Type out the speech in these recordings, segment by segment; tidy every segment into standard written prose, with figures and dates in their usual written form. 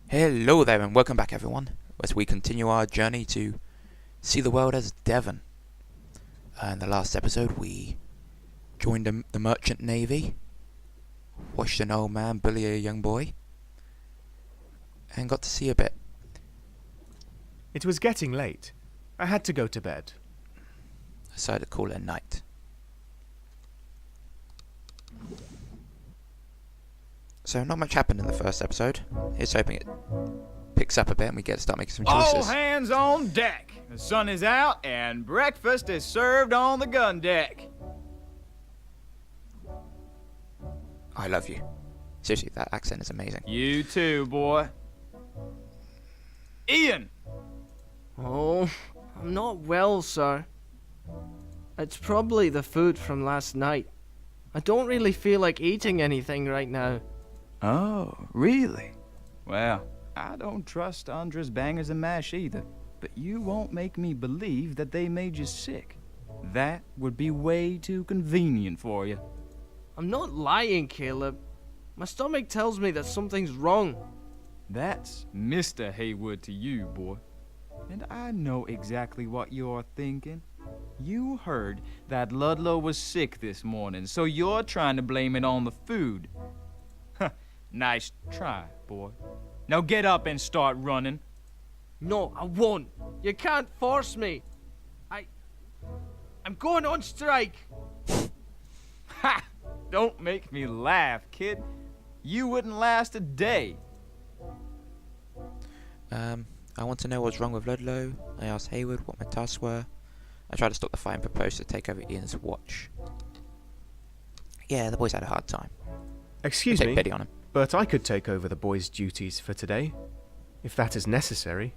Hello there and welcome back everyone, as we continue our journey to see the world as Devan. In the last episode we joined the merchant navy, watched an old man bully a young boy, and got to see a bit. It was getting late. I had to go to bed. I decided to call it a night. So not much happened in the first episode. Here's hoping it picks up a bit and we get to start making some choices. All hands on deck. The sun is out and breakfast is served on the gun deck. I love you. Seriously, that accent is amazing. You too, boy. Ian! Oh, I'm not well, sir. It's probably the food from last night. I don't really feel like eating anything right now. Oh, really? Well, I don't trust Andres Bangers and Mash either, but you won't make me believe that they made you sick. That would be way too convenient for you. I'm not lying, Caleb. My stomach tells me that something's wrong. That's Mr. Haywood to you, boy. And I know exactly what you're thinking. You heard that Ludlow was sick this morning, so you're trying to blame it on the food. Huh, nice try, boy. Now get up and start running. No, I won't. You can't force me. I'm going on strike. Ha! Don't make me laugh, kid. You wouldn't last a day. I want to know what's wrong with Ludlow. I asked Haywood what my tasks were. I tried to stop the fight and proposed to take over Ian's watch. Yeah, the boys had a hard time. Excuse Take me, pity on him. but I could take over the boys' duties for today, if that is necessary.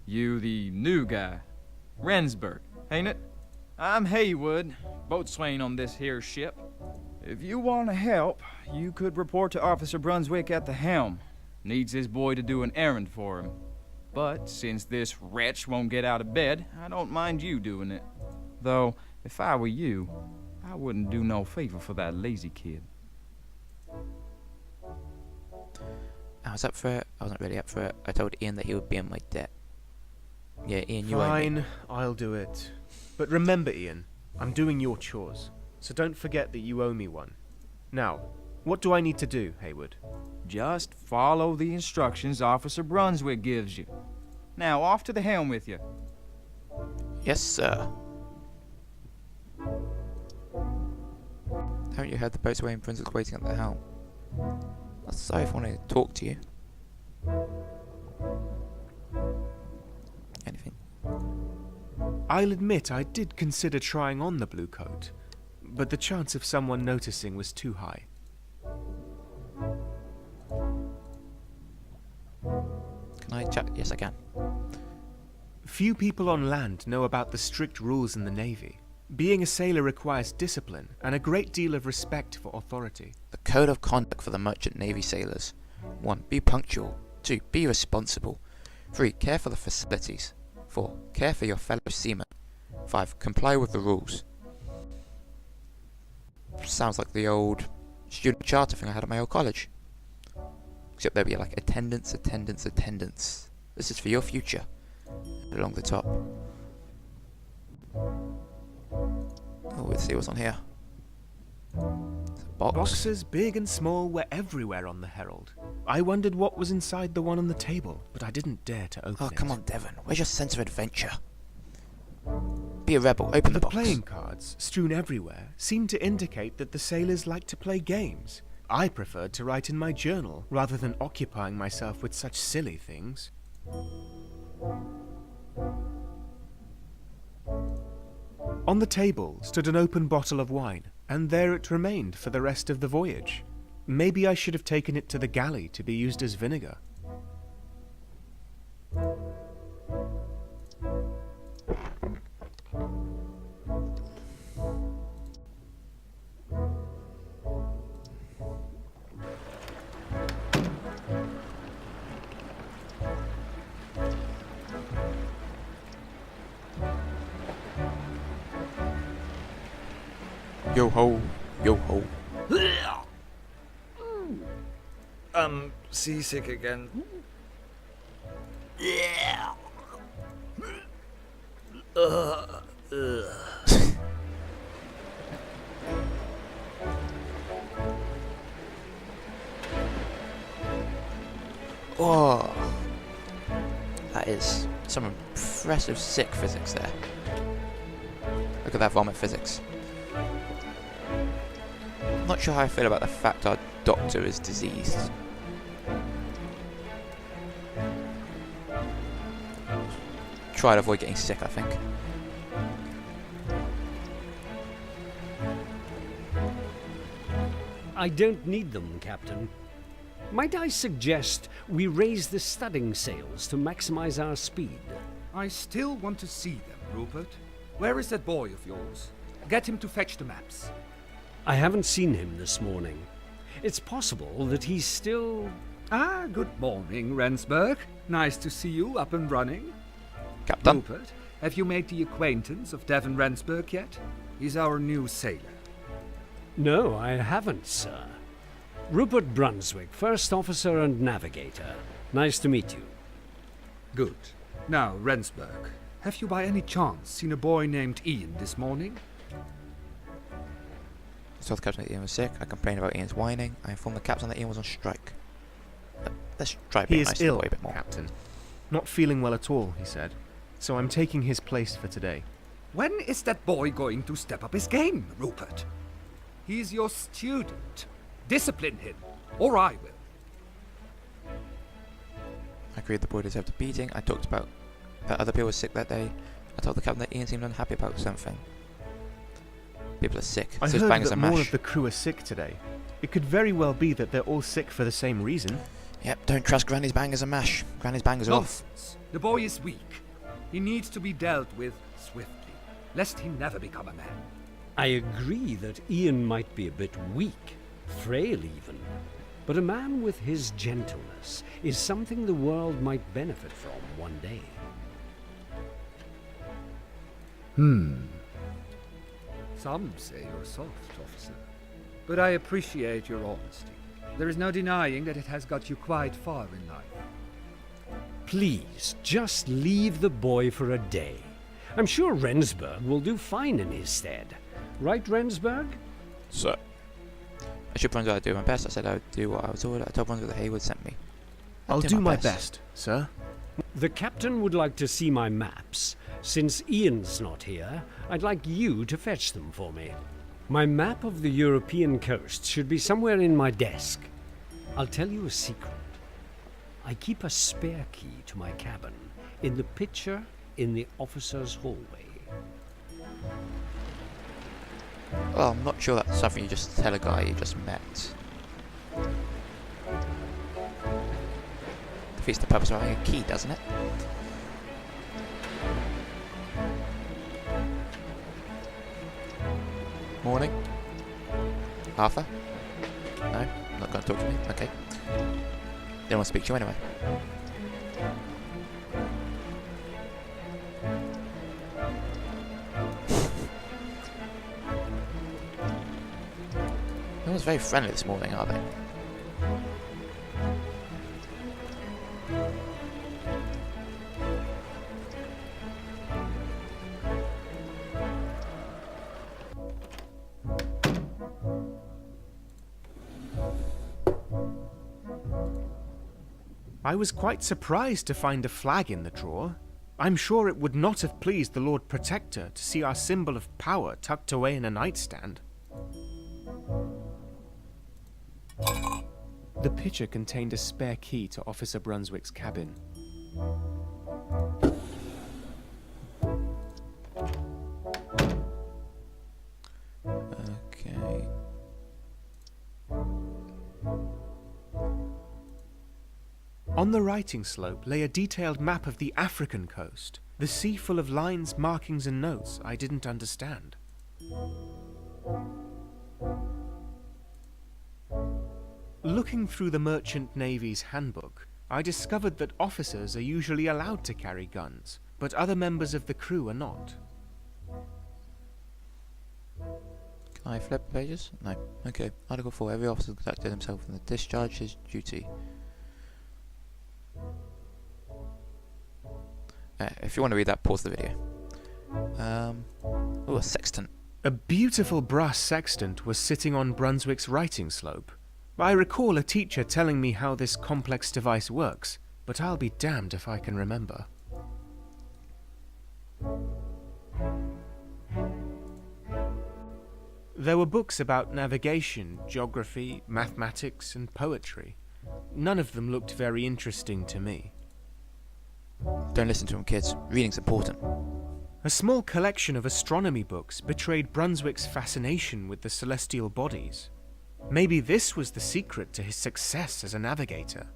You the new guy. Rensburg, ain't it? I'm Haywood, boatswain on this here ship. If you want to help, you could report to Officer Brunswick at the helm. Needs his boy to do an errand for him. But since this wretch won't get out of bed, I don't mind you doing it. Though, if I were you, I wouldn't do no favor for that lazy kid. I was up for it. I wasn't really up for it. I told Ian that he would be in my debt. Yeah, Ian, you owe me. Fine, I'll do it. But remember, Ian, I'm doing your chores, so don't forget that you owe me one. Now, what do I need to do, Haywood? Just follow the instructions Officer Brunswick gives you. Now, off to the helm with you. Yes, sir. Haven't you heard the boatswain Brunswick waiting at the helm? That's sorry if I wanted to talk to you. Anything? I'll admit I did consider trying on the blue coat, but the chance of someone noticing was too high. Can I chat? Yes, I can. Few people on land know about the strict rules in the Navy. Being a sailor requires discipline and a great deal of respect for authority. The code of conduct for the merchant navy sailors. 1. Be punctual. 2. Be responsible. 3. Care for the facilities. 4. Care for your fellow seamen. 5. Comply with the rules. Sounds like the old student charter thing I had at my old college. Except there'd be like attendance, attendance, attendance. This is for your future. Along the top. Oh, let's see what's on here. It's a box. Boxes big and small were everywhere on the Herald. I wondered what was inside the one on the table, but I didn't dare to open Oh, it. come on, Devan. Where's your sense of adventure? Be a rebel. Open the The box. playing cards, strewn everywhere, seemed to indicate that the sailors liked to play games. I preferred to write in my journal, rather than occupying myself with such silly things. On the table stood an open bottle of wine, and there it remained for the rest of the voyage. Maybe I should have taken it to the galley to be used as vinegar. Yo ho, yo ho. I'm seasick again. Yeah. Oh, that is some impressive sick physics there. Look at that vomit physics. I'm not sure how I feel about the fact our doctor is diseased. Try to avoid getting sick, I think. I don't need them, Captain. Might I suggest we raise the studding sails to maximize our speed? I still want to see them, Rupert. Where is that boy of yours? Get him to fetch the maps. I haven't seen him this morning. It's possible that he's still... Ah, good morning, Rensburg. Nice to see you up and running. Captain? Rupert, have you made the acquaintance of Devan Rensburg yet? He's our new sailor. No, I haven't, sir. Rupert Brunswick, First Officer and Navigator. Nice to meet you. Good. Now, Rensburg, have you by any chance seen a boy named Ian this morning? I told the captain that Ian was sick. I complained about Ian's whining. I informed the captain that Ian was on strike. Let's try to He be is nice to the ill, boy a bit more. Captain. Not feeling well at all, he said. So I'm taking his place for today. When is that boy going to step up his game, Rupert? He's your student. Discipline him, or I will. I agreed the boy deserved a beating. I talked about that other people were sick that day. I told the captain that Ian seemed unhappy about something. People are sick. I So heard bangers that and more mash. of the crew are sick today. It could very well be that they're all sick for the same reason. Yep, don't trust Granny's bangers and mash. Granny's bangers are off. Nonsense. The boy is weak. He needs to be dealt with swiftly, lest he never become a man. I agree that Ian might be a bit weak, frail even. But a man with his gentleness is something the world might benefit from one day. Some say you're soft, officer. But I appreciate your honesty. There is no denying that it has got you quite far in life. Please, just leave the boy for a day. I'm sure Rensburg will do fine in his stead. Right, Rensburg? So, I should point out I'd do my best. I said I would do what I was ordered. I told Brunswick that Hayward sent me. I'll do my best, sir. The captain would like to see my maps. Since Ian's not here, I'd like you to fetch them for me. My map of the European coast should be somewhere in my desk. I'll tell you a secret. I keep a spare key to my cabin in the picture in the officer's hallway. Well, I'm not sure that's something you just tell a guy you just met. Defeats the purpose of having a key, doesn't it? Morning. Arthur? No? Not going to talk to me? Okay. Didn't want to speak to you anyway. No one's very friendly this morning, are they? I was quite surprised to find a flag in the drawer. I'm sure it would not have pleased the Lord Protector to see our symbol of power tucked away in a nightstand. The picture contained a spare key to Officer Brunswick's cabin. Okay. On the writing slope lay a detailed map of the African coast, the sea full of lines, markings and notes I didn't understand. Looking through the Merchant Navy's handbook, I discovered that officers are usually allowed to carry guns, but other members of the crew are not. Can I flip pages? No. Okay. Article 4. Every officer conducted himself in the discharge his duty. If you want to read that, pause the video. Oh, a sextant. A beautiful brass sextant was sitting on Brunswick's writing slope. I recall a teacher telling me how this complex device works, but I'll be damned if I can remember. There were books about navigation, geography, mathematics, and poetry. None of them looked very interesting to me. Don't listen to him, kids. Reading's important. A small collection of astronomy books betrayed Brunswick's fascination with the celestial bodies. Maybe this was the secret to his success as a navigator.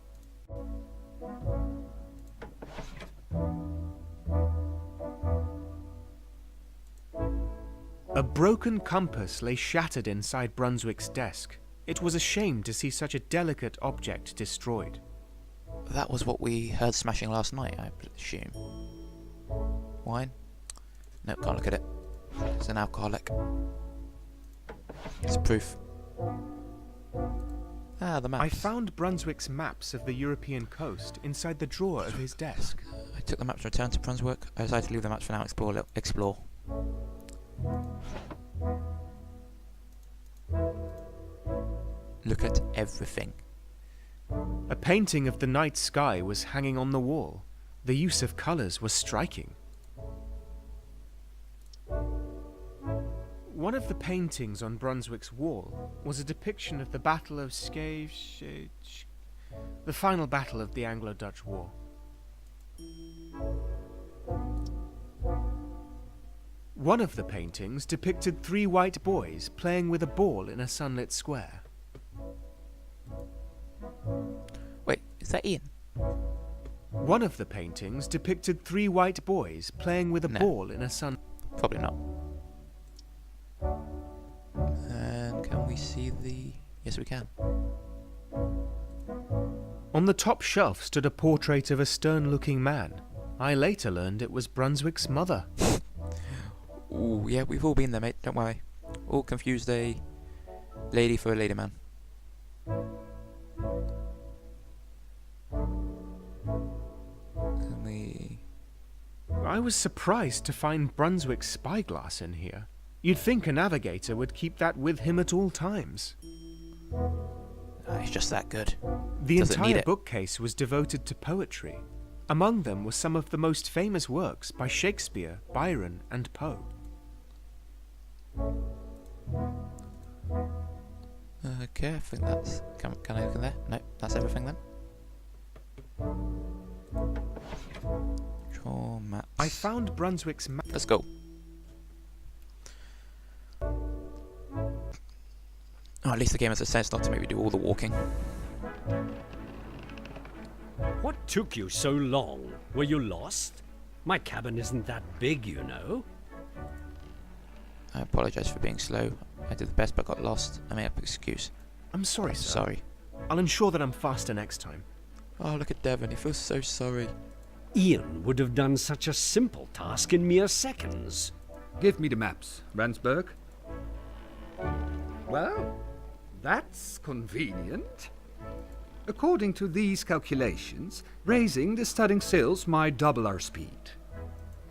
A broken compass lay shattered inside Brunswick's desk. It was a shame to see such a delicate object destroyed. That was what we heard smashing last night, I assume. Wine? Nope, can't look at it. It's an alcoholic. It's proof. Ah, the maps. I found Brunswick's maps of the European coast inside the drawer of his desk. I took the maps and returned to Brunswick. I decided to leave the maps for now. Explore. Look at everything. A painting of the night sky was hanging on the wall. The use of colours was striking. One of the paintings on Brunswick's wall was a depiction of the Battle of the final battle of the Anglo-Dutch War. One of the paintings depicted 3 white boys playing with a ball in a sunlit square. Wait, is that Ian? One of the paintings depicted 3 white boys playing with a ball in a sun... Probably not. And can we see the... Yes, we can. On the top shelf stood a portrait of a stern-looking man. I later learned it was Brunswick's mother. Ooh, yeah, we've all been there, mate. Don't worry. All confused a lady for a lady man. And I was surprised to find Brunswick's spyglass in here. You'd think a navigator would keep that with him at all times. He's just that good. The Doesn't need entire it. bookcase was devoted to poetry. Among them were some of the most famous works by Shakespeare, Byron, and Poe. Okay, I think that's... Can I look in there? No, that's everything then. Draw maps. I found Brunswick's map. Let's go. Oh, at least the game has a sense not to make me do all the walking. What took you so long? Were you lost? My cabin isn't that big, you know. I apologise for being slow. I did the best but got lost. I made up an excuse. I'm sorry, sir. Sorry. I'll ensure that I'm faster next time. Oh, look at Devan. He feels so sorry. Ian would have done such a simple task in mere seconds. Give me the maps, Ransberg. Well, that's convenient. According to these calculations, raising the studding sails might double our speed.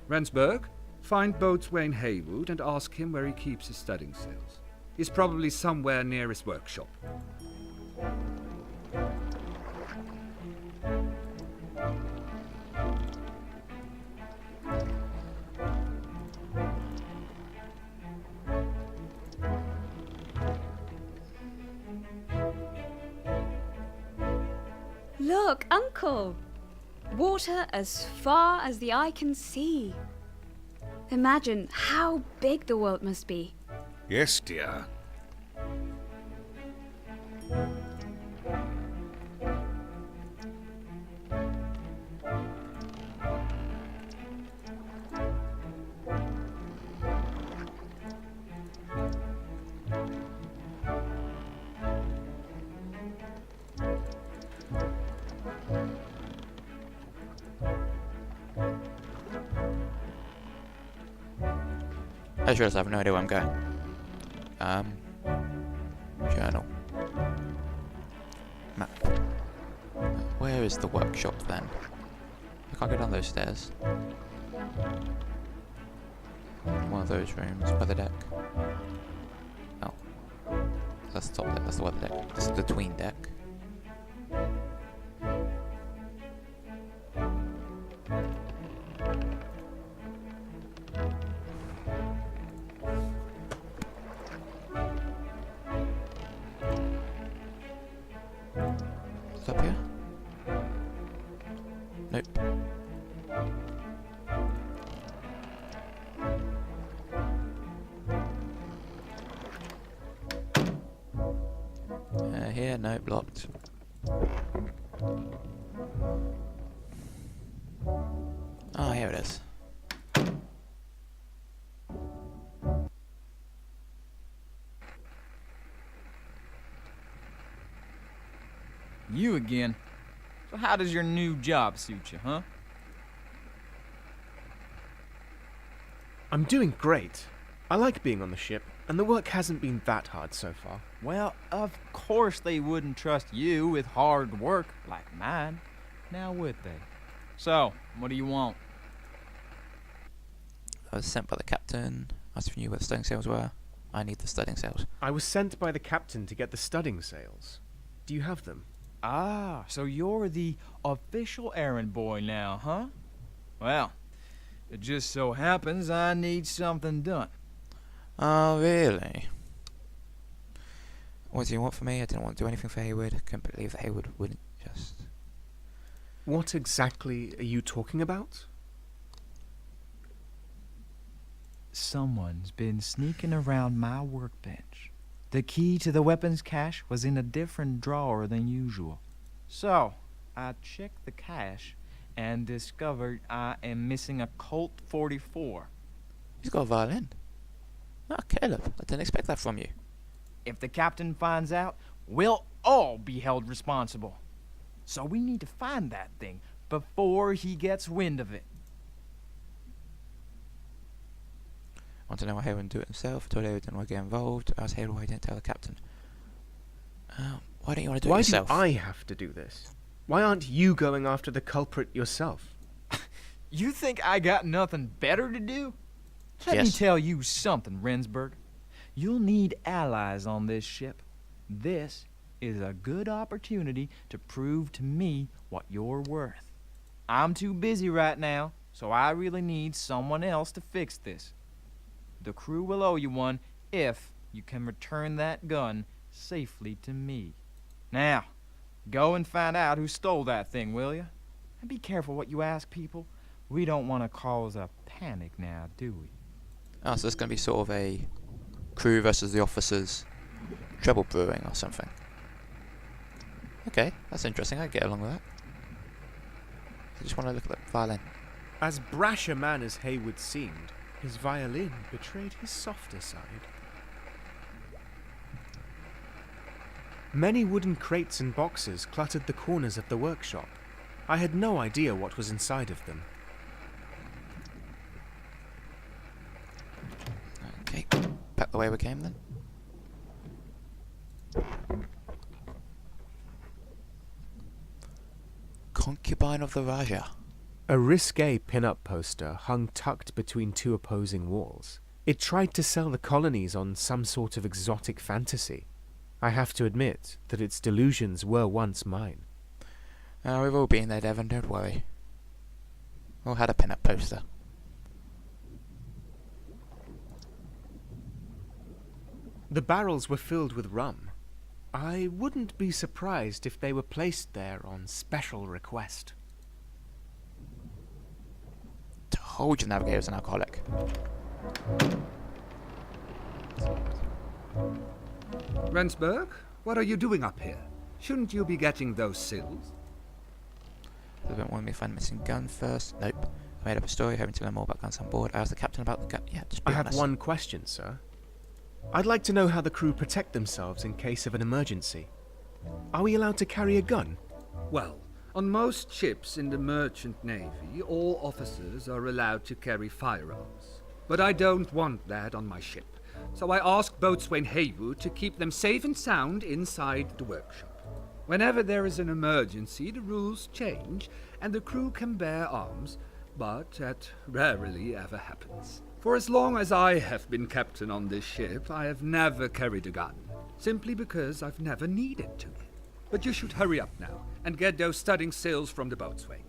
Ransberg, find boatswain Haywood and ask him where he keeps his studding sails. He's probably somewhere near his workshop. Look, Uncle! Water as far as the eye can see. Imagine how big the world must be. Yes, dear. I just realised I have no idea where I'm going. Journal. Map. Where is the workshop then? I can't go down those stairs. One of those rooms, weather deck. Oh. That's the top deck, that's the weather deck. This is the tween deck. What's up here? Nope. Here, no, blocked. Oh, here it is. You again? So how does your new job suit you, huh? I'm doing great. I like being on the ship, and the work hasn't been that hard so far. Well, of course they wouldn't trust you with hard work like mine. Now would they? So, what do you want? I was sent by the captain. Asked if you knew where the studding sails were. I need the studding sails. I was sent by the captain to get the studding sails. Do you have them? Ah, so you're the official errand boy now, huh? Well, it just so happens I need something done. Oh, really? What do you want from me? I didn't want to do anything for Hayward. I couldn't believe that Hayward wouldn't just... What exactly are you talking about? Someone's been sneaking around my workbench. The key to the weapons cache was in a different drawer than usual. So, I checked the cache and discovered I am missing a Colt 44. He's got a violin. Oh, Caleb, I didn't expect that from you. If the captain finds out, we'll all be held responsible. So we need to find that thing before he gets wind of it. Want to know why Hayward didn't do it himself? I told Hayward didn't want to get involved. I asked Hayward why he didn't tell the captain. Why don't you want to do it yourself? Why do I have to do this? Why aren't you going after the culprit yourself? You think I got nothing better to do? Let me Yes. tell you something, Rensburg. You'll need allies on this ship. This is a good opportunity to prove to me what you're worth. I'm too busy right now, so I really need someone else to fix this. The crew will owe you one if you can return that gun safely to me. Now, go and find out who stole that thing, will you? And be careful what you ask people. We don't want to cause a panic now, do we? Oh, so it's going to be sort of a crew versus the officers trouble brewing or something. Okay, that's interesting. I get along with that. I just want to look at the violin. As brash a man as Hayward seemed, his violin betrayed his softer side. Many wooden crates and boxes cluttered the corners of the workshop. I had no idea what was inside of them. Okay, back the way we came then. Concubine of the Raja. A risque pin-up poster hung tucked between two opposing walls. It tried to sell the colonies on some sort of exotic fantasy. I have to admit that its delusions were once mine. We've all been there, Devan, don't worry. All had a pin-up poster. The barrels were filled with rum. I wouldn't be surprised if they were placed there on special request. Told you Navigator's an alcoholic. Rensburg, what are you doing up here? Shouldn't you be getting those sills? They don't want me to find a missing gun first. Nope. I made up a story hoping to learn more about guns on board. I asked the captain about the gun. Yeah, just be I have honest. one question, sir. I'd like to know how the crew protect themselves in case of an emergency. Are we allowed to carry a gun? Well, on most ships in the Merchant Navy, all officers are allowed to carry firearms. But I don't want that on my ship. so I asked Boatswain Haywood to keep them safe and sound inside the workshop. Whenever there is an emergency, the rules change, and the crew can bear arms, but that rarely ever happens. For as long as I have been captain on this ship, I have never carried a gun, simply because I've never needed to. But you should hurry up now, and get those studding sails from the boatswain.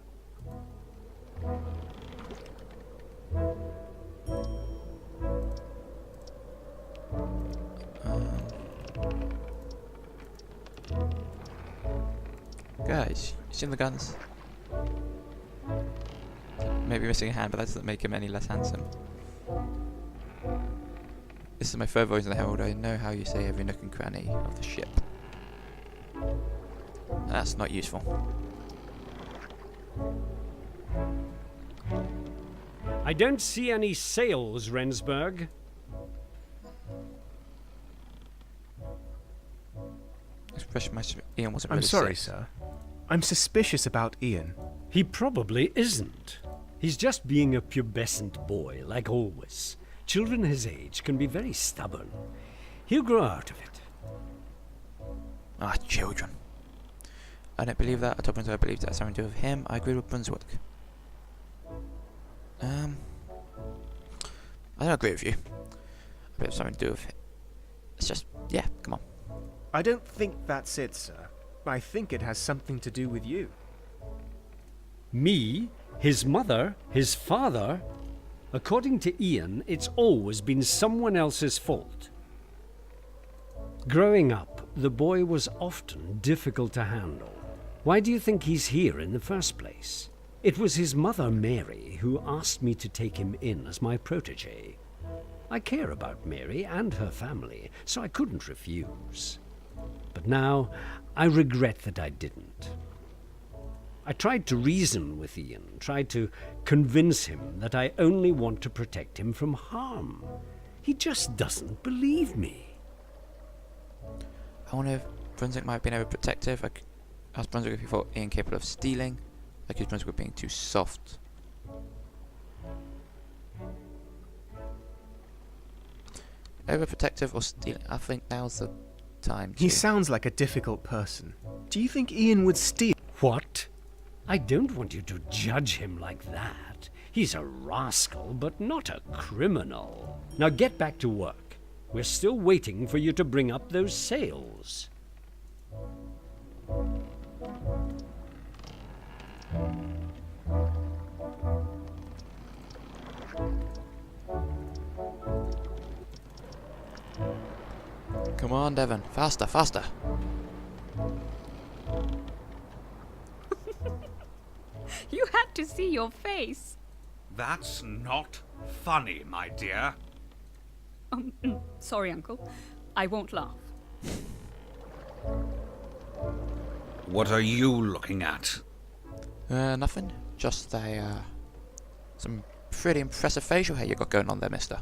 Guys, you seen the guns? Maybe missing a hand, but that doesn't make him any less handsome. This is my third voice in the Herald. I know how you say every nook and cranny of the ship. And that's not useful. I don't see any sails, Rensburg. Expression my Ian wasn't I'm really sorry, sick. sir. I'm suspicious about Ian. He probably isn't. He's just being a pubescent boy, like always. Children his age can be very stubborn. He'll grow out of it. Ah, children. I don't believe that. I don't believe that has something to do with him. I agree with Brunswick. I don't agree with you. I believe it's something to do with it. It's just, yeah, come on. I don't think that's it, sir. I think it has something to do with you. Me? His mother? His father? According to Ian, it's always been someone else's fault. Growing up, the boy was often difficult to handle. Why do you think he's here in the first place? It was his mother, Mary, who asked me to take him in as my protege. I care about Mary and her family, so I couldn't refuse. But now, I regret that I didn't. I tried to reason with Ian, tried to convince him that I only want to protect him from harm. He just doesn't believe me. I wonder if Brunswick might have been overprotective. I asked Brunswick if he thought Ian capable of stealing. Like his Brunswick being too soft. Overprotective or stealing? I think now's the time to... He sounds like a difficult person. Do you think Ian would steal? What? I don't want you to judge him like that. He's a rascal, but not a criminal. Now get back to work. We're still waiting for you to bring up those sails. Come on, Devan. Faster, faster. You had to see your face. That's not funny, my dear. Sorry, Uncle. I won't laugh. What are you looking at? Nothing. Just some pretty impressive facial hair you got going on there, mister.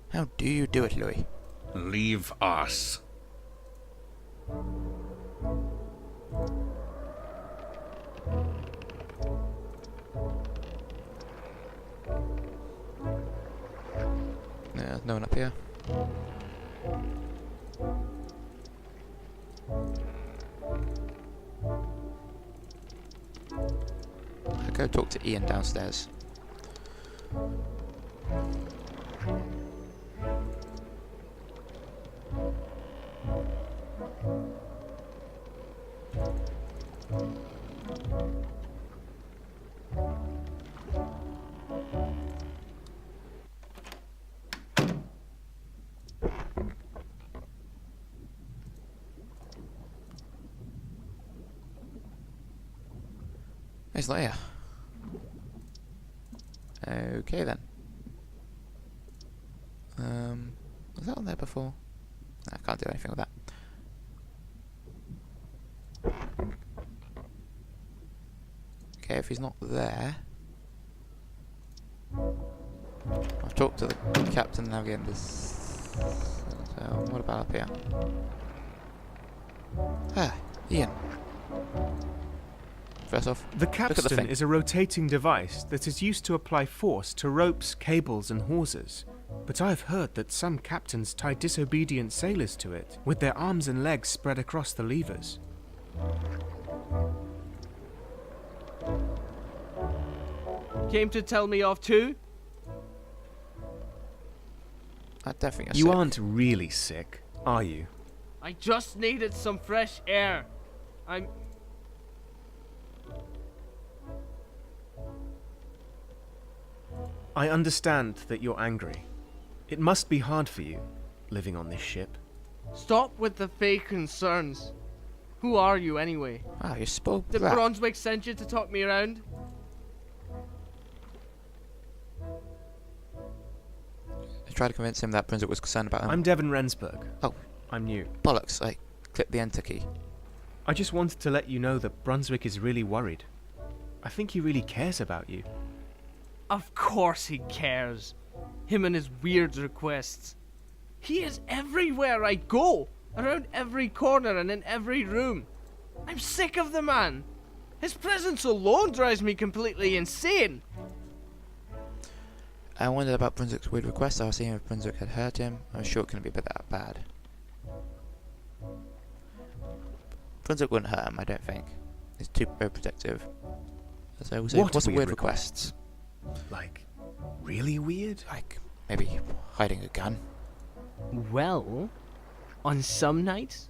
How do you do it, Louis? Leave us. Yeah, no one up here. I'll go talk to Ian downstairs. He's not here. Okay then. Was that on there before? I can't do anything with that. Okay, if he's not there, I've talked to the captain now again. So what about up here? Ah, Ian. First off, The look at the capstan thing. is a rotating device that is used to apply force to ropes, cables, and hawsers. but I've heard that some captains tie disobedient sailors to it, with their arms and legs spread across the levers. Came to tell me off too? I don't think you're You sick. aren't really sick, are you? I just needed some fresh air. I understand that you're angry. It must be hard for you, living on this ship. Stop with the fake concerns. Who are you anyway? Wow, you spoiled Did brat. Brunswick send you to talk me around? I tried to convince him that Brunswick was concerned about him. I'm Devan Rensburg. Oh. I'm new. Bollocks, I clicked the enter key. I just wanted to let you know that Brunswick is really worried. I think he really cares about you. Of course he cares. Him and his weird requests. He is everywhere I go. Around every corner and in every room. I'm sick of the man. His presence alone drives me completely insane. I wondered about Brunswick's weird request. I was seeing if Brunswick had hurt him. I was sure it couldn't be that bad. Brunswick wouldn't hurt him, I don't think. He's too protective. As I was saying, what's a weird request? Like, really weird? Like, maybe hiding a gun? Well, on some nights,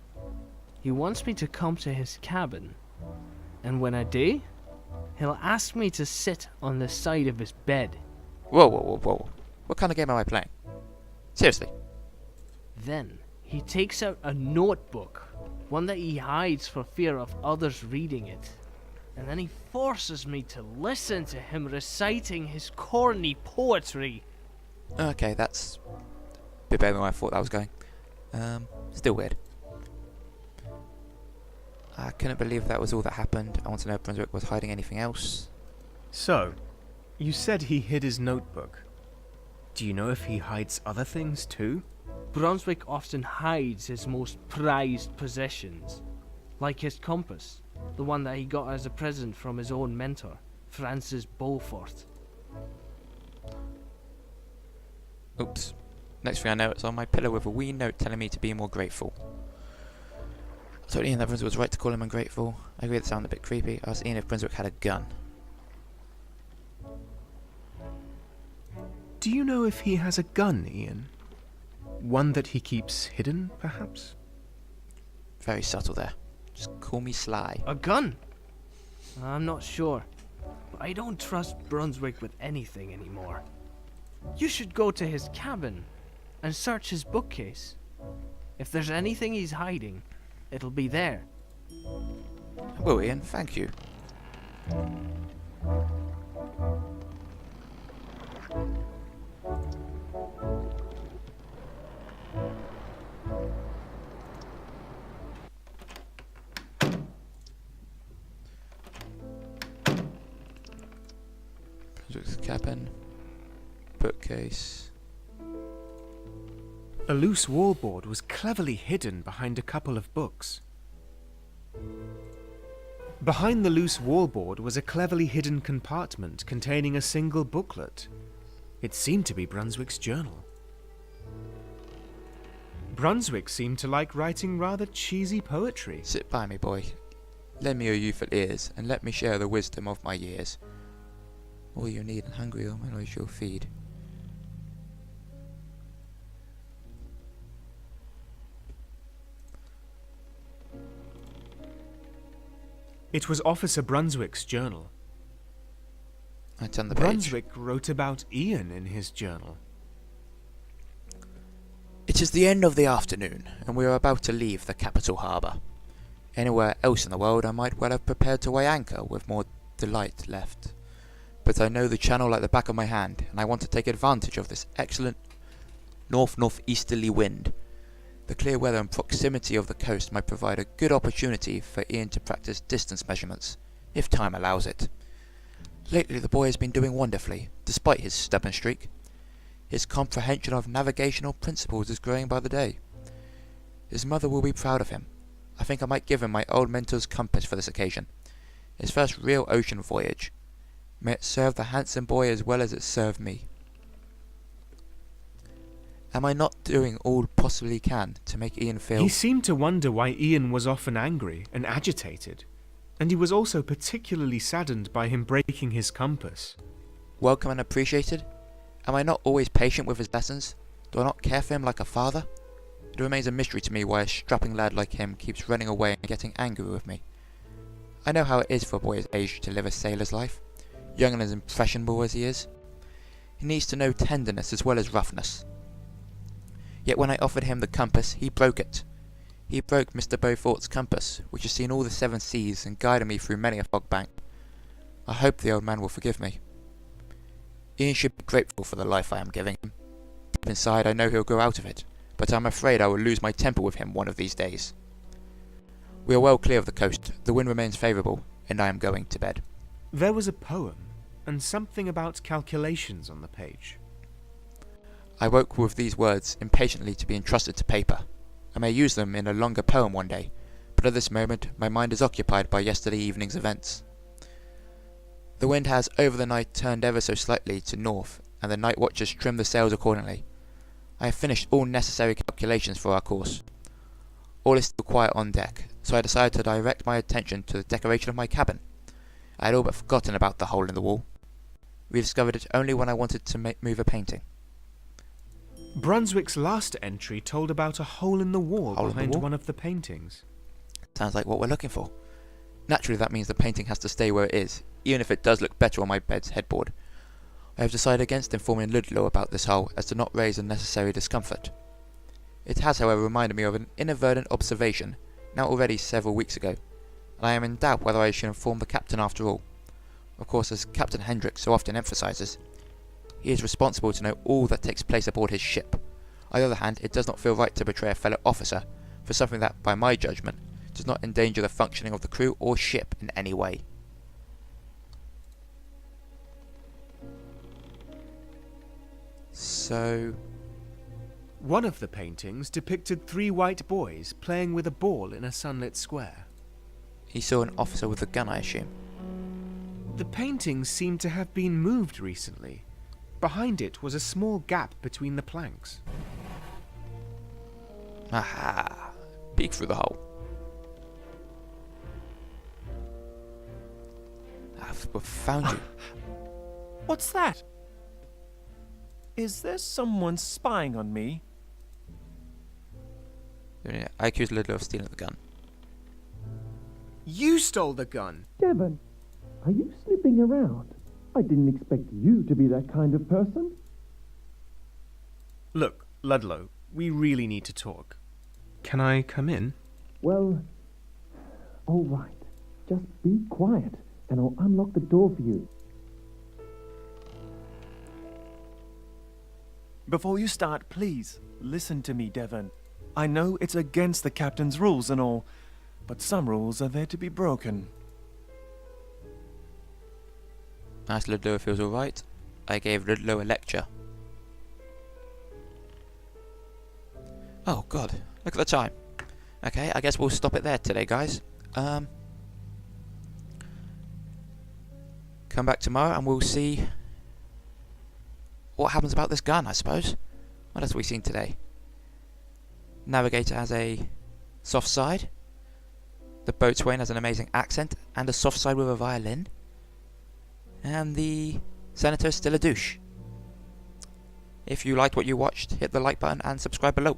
he wants me to come to his cabin. And when I do, he'll ask me to sit on the side of his bed. Whoa, whoa, whoa, whoa. What kind of game am I playing? Seriously. Then, he takes out a notebook, one that he hides for fear of others reading it. And then he forces me to listen to him reciting his corny poetry. Okay, that's a bit better than I thought that was going. Still weird. I couldn't believe that was all that happened. I want to know if Brunswick was hiding anything else. So, you said he hid his notebook. Do you know if he hides other things too? Brunswick often hides his most prized possessions, like his compass, the one that he got as a present from his own mentor, Francis Beaufort. Oops. Next thing I know, it's on my pillow with a wee note telling me to be more grateful. I thought Ian Evans was right to call him ungrateful. I agree that sounded a bit creepy. I was seeing if Brunswick had a gun. Do you know if he has a gun, Ian? One that he keeps hidden, perhaps? Very subtle there. Just call me Sly. A gun? I'm not sure, but I don't trust Brunswick with anything anymore. You should go to his cabin and search his bookcase. If there's anything he's hiding, it'll be there. Well, Ian, thank you. Brunswick's cabin. Bookcase. A loose wallboard was cleverly hidden behind a couple of books. Behind the loose wallboard was a cleverly hidden compartment containing a single booklet. It seemed to be Brunswick's journal. Brunswick seemed to like writing rather cheesy poetry. Sit by me, boy. Lend me your youthful ears, and let me share the wisdom of my years. All you need and hungry, all my knowledge you'll feed. It was Officer Brunswick's journal. I turned the page. Brunswick wrote about Ian in his journal. It is the end of the afternoon, and we are about to leave the capital harbour. Anywhere else in the world I might well have prepared to weigh anchor with more delight left. But I know the channel like the back of my hand, and I want to take advantage of this excellent north-northeasterly wind. The clear weather and proximity of the coast might provide a good opportunity for Ian to practice distance measurements, if time allows it. Lately the boy has been doing wonderfully, despite his stubborn streak. His comprehension of navigational principles is growing by the day. His mother will be proud of him. I think I might give him my old mentor's compass for this occasion. His first real ocean voyage. May it serve the handsome boy as well as it served me. Am I not doing all possibly can to make Ian feel... He seemed to wonder why Ian was often angry and agitated, and he was also particularly saddened by him breaking his compass. welcome and appreciated? Am I not always patient with his lessons? Do I not care for him like a father? It remains a mystery to me why a strapping lad like him keeps running away and getting angry with me. I know how it is for a boy his age to live a sailor's life, young and as impressionable as he is. He needs to know tenderness as well as roughness. Yet when I offered him the compass, he broke it. He broke Mr. Beaufort's compass, which has seen all the 7 seas and guided me through many a fog bank. I hope the old man will forgive me. Ian should be grateful for the life I am giving him. Deep inside I know he'll grow out of it, but I'm afraid I will lose my temper with him one of these days. We are well clear of the coast, the wind remains favourable, and I am going to bed. There was a poem, and something about calculations on the page. I woke with these words, impatiently to be entrusted to paper. I may use them in a longer poem one day, but at this moment my mind is occupied by yesterday evening's events. The wind has over the night turned ever so slightly to north, and the night watchers trimmed the sails accordingly. I have finished all necessary calculations for our course. All is still quiet on deck, so I decided to direct my attention to the decoration of my cabin. I had all but forgotten about the hole in the wall. We discovered it only when I wanted to move a painting. Brunswick's last entry told about a hole in the wall Hole in the behind wall? one of the paintings. Sounds like what we're looking for. Naturally that means the painting has to stay where it is, even if it does look better on my bed's headboard. I have decided against informing Ludlow about this hole as to not raise unnecessary discomfort. It has however reminded me of an inadvertent observation, now already several weeks ago, and I am in doubt whether I should inform the captain after all. Of course, as Captain Hendrick so often emphasises, he is responsible to know all that takes place aboard his ship. On the other hand, it does not feel right to betray a fellow officer for something that, by my judgment, does not endanger the functioning of the crew or ship in any way. So... One of the paintings depicted 3 white boys playing with a ball in a sunlit square. he saw an officer with a gun, I assume. The painting seemed to have been moved recently. Behind it was a small gap between the planks. Aha! Peek through the hole. I've found you. What's that? Is there someone spying on me? I accuse Ludlow of stealing the gun. You stole the gun! Devan, are you snooping around? I didn't expect you to be that kind of person. Look, Ludlow, we really need to talk. Can I come in? Well, all right. Just be quiet, and I'll unlock the door for you. Before you start, please, listen to me, Devan. I know it's against the captain's rules and all, but some rules are there to be broken. Asked Ludlow if he was alright. I gave Ludlow a lecture. Oh god, look at the time. Okay, I guess we'll stop it there today, guys. Come back tomorrow and we'll see what happens about this gun, I suppose. What else have we seen today? Navigator has a soft side. The boatswain has an amazing accent and a soft side with a violin. And the senator is still a douche. If you liked what you watched, hit the like button and subscribe below.